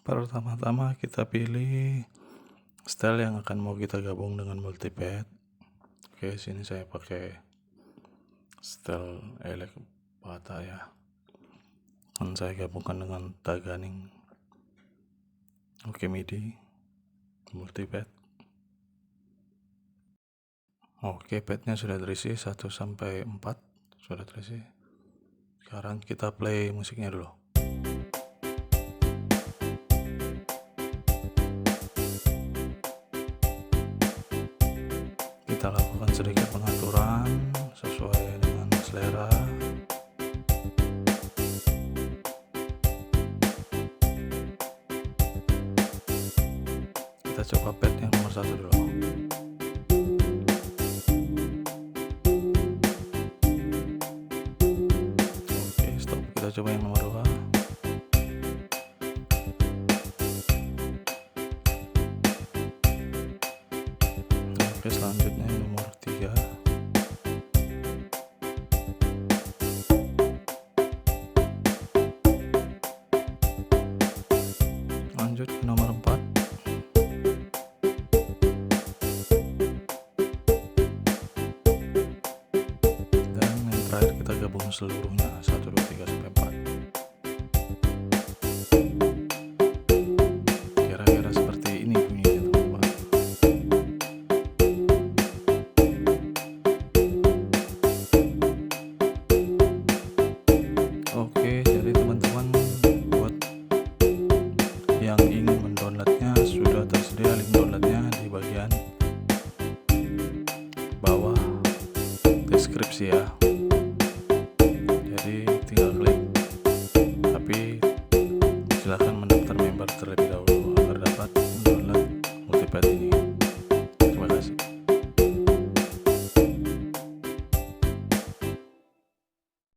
Pertama-tama kita pilih style yang akan mau kita gabung dengan multipad. Oke, sini saya pakai style elek bata ya. Dan saya gabungkan dengan Taganing. Oke, MIDI multipad. Oke, padnya sudah terisi 1 sampai 4 sudah terisi. Sekarang kita play musiknya dulu. Kita lakukan sedikit pengaturan sesuai dengan selera. Kita coba pad yang nomor 1 dulu. Oke, stop. Kita coba yang nomor 2. Oke, selanjutnya yang nomor 3. Lanjut ke nomor 4. Dan yang terakhir kita gabung seluruhnya 1, 2, 3 sampai 4. Kira-kira seperti ini bunyinya, teman-teman. Oke, jadi teman-teman buat yang ingin mendownloadnya sudah tersedia link downloadnya di bagian bawah deskripsi ya. Jadi tinggal klik, tapi silahkan mendaftar member terlebih dahulu.